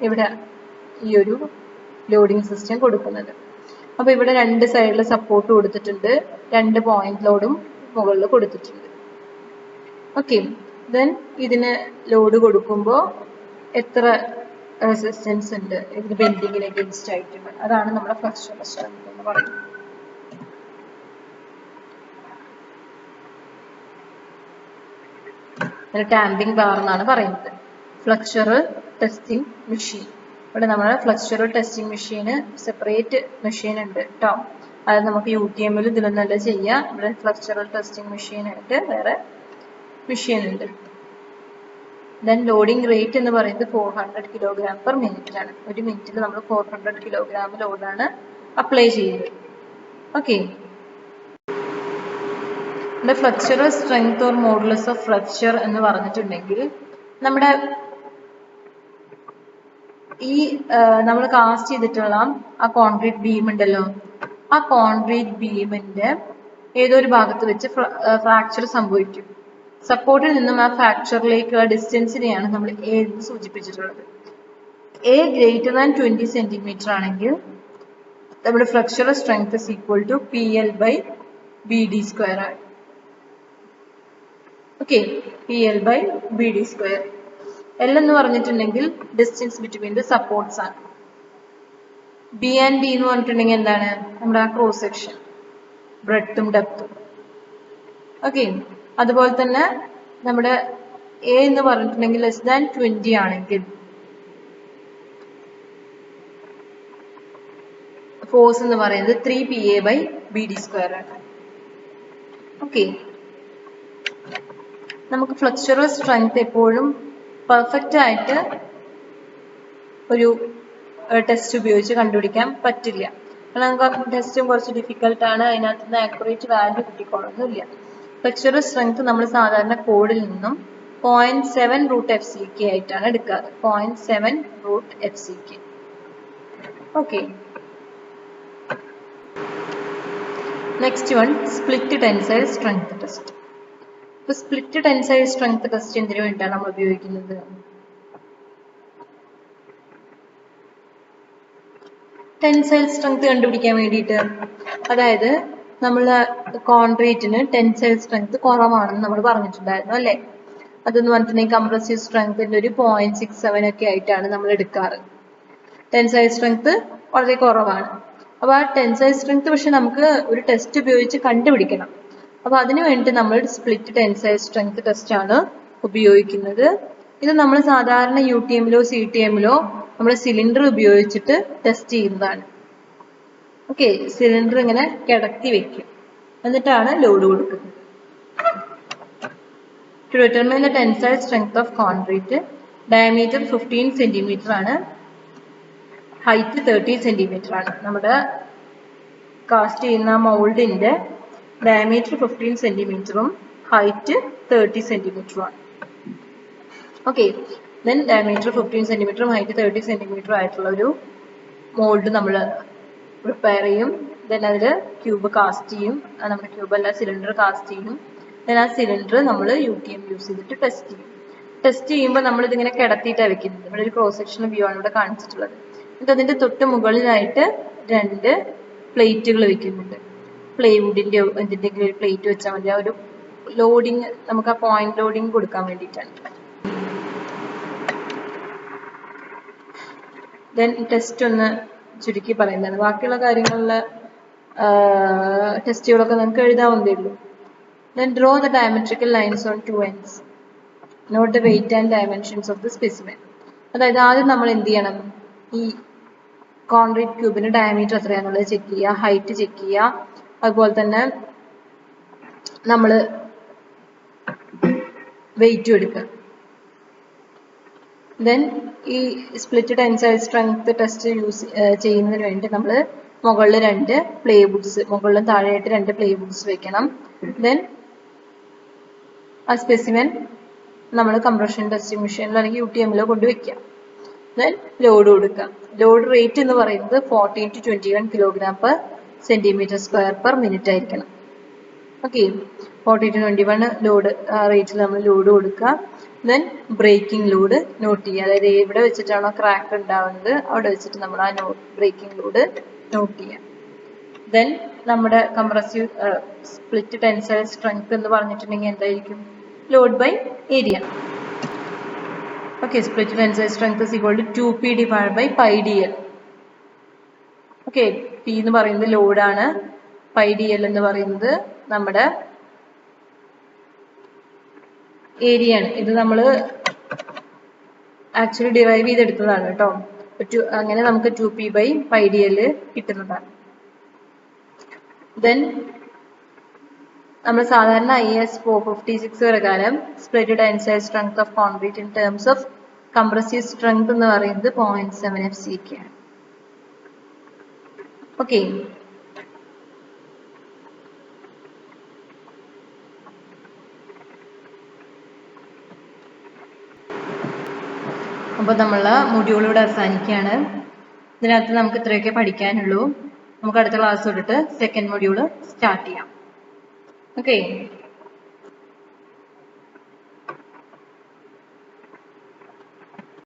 A: ഇവിടെ ഈ ഒരു ലോഡിംഗ് സിസ്റ്റം കൊടുക്കുന്നത്. അപ്പൊ ഇവിടെ 2 സൈഡിൽ സപ്പോർട്ട് കൊടുത്തിട്ടുണ്ട്, 2 point ലോഡും മുകളിൽ കൊടുത്തിട്ടുണ്ട്. ഓക്കെ, ദെൻ ഇതിന് ലോഡ് കൊടുക്കുമ്പോൾ എത്ര റെസിസ്റ്റൻസ് ഉണ്ട് ഇതിന് ബെൻഡിങ്ങിന് അഗെയിൻസ്റ്റ് ആയിട്ട്, അതാണ് നമ്മുടെ ഫ്ലെക്സ്ചറൽ സ്ട്രെങ്ത് എന്ന് പറയുന്നത്. ടാമ്പിംഗ് ബാർ എന്നാണ് പറയുന്നത്. ഫ്ലെക്സ്ചറൽ ടെസ്റ്റിംഗ് മെഷീൻ. ഇവിടെ നമ്മുടെ ഫ്ലെക്സ്ചറൽ ടെസ്റ്റിംഗ് മെഷീന് സെപ്പറേറ്റ് മെഷീൻ ഉണ്ട് കേട്ടോ. അത് നമുക്ക് UTM-ൽ ഇതിലൊന്നല്ല ചെയ്യാം. ഇവിടെ ഫ്ലെക്സ്ചറൽ ടെസ്റ്റിംഗ് മെഷീനായിട്ട് വേറെ മെഷീൻ ഉണ്ട്. ദെൻ ലോഡിംഗ് റേറ്റ് എന്ന് പറയുന്നത് 400 kg/minute ആണ്. ഒരു മിനിറ്റിൽ നമ്മൾ 400 kg ലോഡാണ് അപ്ലൈ ചെയ്യുന്നത്. ഓക്കെ, ഇവിടെ ഫ്ലെക്സ്ചറൽ സ്ട്രെങ്ത് ഓർ മോഡുലസ് ഓഫ് ഫ്ലെക്സ്ചർ എന്ന് പറഞ്ഞിട്ടുണ്ടെങ്കിൽ നമ്മുടെ ഈ നമ്മൾ കാസ്റ്റ് ചെയ്തിട്ടുള്ള ആ കോൺക്രീറ്റ് ബീം ഉണ്ടല്ലോ, ആ കോൺക്രീറ്റ് ബീമിന്റെ ഏതോ ഒരു ഭാഗത്ത് വെച്ച് ഫ്രാക്ചർ സംഭവിക്കും. സപ്പോർട്ടിൽ നിന്നും ആ ഫ്രാക്ചറിലേക്കുള്ള ഡിസ്റ്റൻസിനെയാണ് നമ്മൾ എ എന്ന് സൂചിപ്പിച്ചിട്ടുള്ളത്. എ ഗ്രേറ്റർ ദാൻ 20 cm ആണെങ്കിൽ നമ്മുടെ ഫ്ലെക്സ്ചറൽ strength is equal to PL/BD² ആണ്. Okay, PL/BD². L എന്ന് പറഞ്ഞിട്ടുണ്ടെങ്കിൽ ഡിസ്റ്റൻസ് ബിറ്റ്വീൻ ദ സപ്പോർട്ട്സ് ആണ്. ബി ആൻഡ് ഡി എന്ന് പറഞ്ഞിട്ടുണ്ടെങ്കിൽ എന്താണ്, നമ്മുടെ ആ ക്രോസ് സെക്ഷൻ ബ്രെഡ്ത്തും ഡെപ്തും. ഓക്കെ, അതുപോലെ തന്നെ നമ്മുടെ എ എന്ന് പറഞ്ഞിട്ടുണ്ടെങ്കിൽ ലെസ് ദാൻ 20 ആണെങ്കിൽ ഫോഴ്സ് എന്ന് പറയുന്നത് 3PA/BD² ആണ്. ഓക്കെ, നമുക്ക് ഫ്ലെക്ചറൽ സ്ട്രെങ്ത് എപ്പോഴും പെർഫെക്റ്റ് ആയിട്ട് ഒരു ടെസ്റ്റ് ഉപയോഗിച്ച് കണ്ടുപിടിക്കാൻ പറ്റില്ല. കാരണം ടെസ്റ്റും കുറച്ച് ഡിഫിക്കൽട്ടാണ്, അതിനകത്ത് നിന്ന് ആക്യുറേറ്റ് വാല്യൂ കിട്ടിക്കോളൊന്നുമില്ല. ഫ്ലെക്ചറൽ സ്ട്രെങ്ത് നമ്മൾ സാധാരണ കോഡിൽ നിന്നും 0.7√FCK ആയിട്ടാണ് എടുക്കാറ്. 0.7√FCK. Okay, next one split tensile strength test. ഇപ്പൊ സ്പ്ലിറ്റ് ടെൻസൈൽ സ്ട്രെങ്ത് ടെസ്റ്റ് എന്തിനു വേണ്ടിയാണ് നമ്മൾ ഉപയോഗിക്കുന്നത്? ടെൻസൈൽ സ്ട്രെങ്ത് കണ്ടുപിടിക്കാൻ വേണ്ടിയിട്ട്. അതായത് നമ്മൾ കോൺക്രീറ്റിന് ടെൻസൈൽ സ്ട്രെങ്ത് കുറവാണെന്ന് നമ്മൾ പറഞ്ഞിട്ടുണ്ടായിരുന്നു അല്ലേ? അതെന്ന് പറഞ്ഞിട്ടുണ്ടെങ്കിൽ കംപ്രസീവ് സ്ട്രെങ്ത്തിന്റെ ഒരു 0.67 ഒക്കെ ആയിട്ടാണ് നമ്മൾ എടുക്കാറ്. ടെൻസൈൽ സ്ട്രെങ്ത് വളരെ കുറവാണ്. അപ്പൊ ആ ടെൻസൈൽ സ്ട്രെങ്ത് പക്ഷെ നമുക്ക് ഒരു ടെസ്റ്റ് ഉപയോഗിച്ച് കണ്ടുപിടിക്കണം. അപ്പൊ അതിനു വേണ്ടി നമ്മൾ സ്പ്ലിറ്റ് ടെൻസൈൽ സ്ട്രെങ്ത് ടെസ്റ്റ് ആണ് ഉപയോഗിക്കുന്നത്. ഇത് നമ്മൾ സാധാരണ UTM-ലോ CTM-ലോ നമ്മൾ സിലിണ്ടർ ഉപയോഗിച്ചിട്ട് ടെസ്റ്റ് ചെയ്യുന്നതാണ്. ഓക്കെ, സിലിണ്ടർ ഇങ്ങനെ കിടത്തി വെക്കും, എന്നിട്ടാണ് ലോഡ് കൊടുക്കുന്നത്. To determine the tensile strength of concrete, diameter 15 cm ആണ്, ഹൈറ്റ് 30 cm ആണ്. നമ്മുടെ കാസ്റ്റ് ചെയ്യുന്ന മൗൾഡിന്റെ ഡയമീറ്റർ 15 cm ഹൈറ്റ് 30 cm ആണ്. Okay, then diameter 15 cm height 30 cm ആയിട്ടുള്ള ഒരു മോൾഡ് നമ്മൾ പ്രിപ്പയർ ചെയ്യും. ദെൻ അതിൽ ക്യൂബ് കാസ്റ്റ് ചെയ്യും. നമ്മുടെ ക്യൂബ് അല്ല, സിലിണ്ടർ കാസ്റ്റ് ചെയ്യും. ദെൻ ആ സിലിണ്ടർ നമ്മൾ UTM യൂസ് ചെയ്തിട്ട് ടെസ്റ്റ് ചെയ്യും. ടെസ്റ്റ് ചെയ്യുമ്പോൾ നമ്മൾ ഇതിങ്ങനെ കിടത്തിയിട്ടാണ് വെക്കുന്നത്. ഇവിടെ ഒരു ക്രോസ് സെക്ഷണൽ വ്യൂ ആണ് ഇവിടെ കാണിച്ചിട്ടുള്ളത്. എന്നിട്ട് അതിന്റെ തൊട്ട് മുകളിലായിട്ട് 2 പ്ലേറ്റുകൾ വെക്കുന്നുണ്ട്. പ്ലൈവുഡിന്റെ എന്തിന്റെങ്കിലും ഒരു പ്ലേറ്റ് വെച്ചാൽ മതി. ആ ഒരു ലോഡിങ്, നമുക്ക് ആ പോയിന്റ് ലോഡിങ് കൊടുക്കാൻ വേണ്ടിയിട്ടാണ്. ദെൻ ടെസ്റ്റ് ഒന്ന് ചുരുക്കി പറയുന്നത്. ബാക്കിയുള്ള കാര്യങ്ങളിലെ ടെസ്റ്റുകളൊക്കെ നമുക്ക് എഴുതാവുന്നതേ ഉള്ളൂ. Then draw the diametrical lines on 2 ends. Note the weight and dimensions of the specimen. അതായത് ആദ്യം നമ്മൾ എന്ത് ചെയ്യണം? ഈ കോൺക്രീറ്റ് ക്യൂബിന് ഡയമീറ്റർ എത്രയാണെന്നുള്ളത് ചെക്ക് ചെയ്യുക, ഹൈറ്റ് ചെക്ക് ചെയ്യുക. അതുപോലെ തന്നെ നമ്മൾ വെയിറ്റും എടുക്കുക. ദെൻ ഈ split tensile strength test use ചെയ്യുന്നതിന് വേണ്ടി നമ്മൾ മുകളിൽ 2 പ്ലൈവുഡ്സ്, മുകളിലും താഴെയായിട്ട് 2 പ്ലൈവുഡ്സ് വെക്കണം. ദെൻ ആ സ്പെസിമെൻ നമ്മൾ കംപ്രഷൻ ടെസ്റ്റിംഗ് മെഷീനിലോ അല്ലെങ്കിൽ UTM-ലോ കൊണ്ടുവയ്ക്കുക. ദെൻ ലോഡ് കൊടുക്കുക. ലോഡ് റേറ്റ് എന്ന് പറയുന്നത് 14 to 21 kg/cm²/minute ആയിരിക്കണം. ഓക്കെ, 40 to 21 ലോഡ് റേറ്റിൽ നമ്മൾ ലോഡ് കൊടുക്കുക. ദെൻ ബ്രേക്കിംഗ് ലോഡ് നോട്ട് ചെയ്യുക. അതായത് എവിടെ വെച്ചിട്ടാണോ ക്രാക്ക് ഉണ്ടാവുന്നത് അവിടെ വെച്ചിട്ട് നമ്മൾ ആ ബ്രേക്കിംഗ് ലോഡ് നോട്ട് ചെയ്യുക. ദെൻ നമ്മുടെ കംപ്രസീവ് സ്പ്ലിറ്റ് ടെൻസൈൽ സ്ട്രെങ്ത് എന്ന് പറഞ്ഞിട്ടുണ്ടെങ്കിൽ എന്തായിരിക്കും? Load by area. Okay, split tensile strength is equal to 2P divide by πdl. Okay, P എന്ന് പറയുന്നത് ലോഡാണ്, πdl എന്ന് പറയുന്നത് നമ്മുടെ ഏരിയ ആണ്. ഇത് നമ്മൾ ആക്ച്വലി ഡിറൈവ് ചെയ്തെടുത്തതാണ് കേട്ടോ. അങ്ങനെ നമുക്ക് 2P ബൈ πdl കിട്ടുന്നതാണ്. ദെൻ നമ്മൾ സാധാരണ IS 456 പ്രകാരം split tensile strength of concrete in terms of compressive strength എന്ന് പറയുന്നത് 0.7 FCK ആണ്. ഓക്കെ, അപ്പോൾ നമ്മളെ മൊഡ്യൂൾ ഇവിടെ അവസാനിക്കുകയാണ്. ഇതിനകത്ത് നമുക്ക് ഇത്രയൊക്കെ പഠിക്കാനുള്ളൂ. നമുക്ക് അടുത്ത ക്ലാസ് തൊട്ടിട്ട് സെക്കൻഡ് മൊഡ്യൂൾ സ്റ്റാർട്ട് ചെയ്യാം. Okay.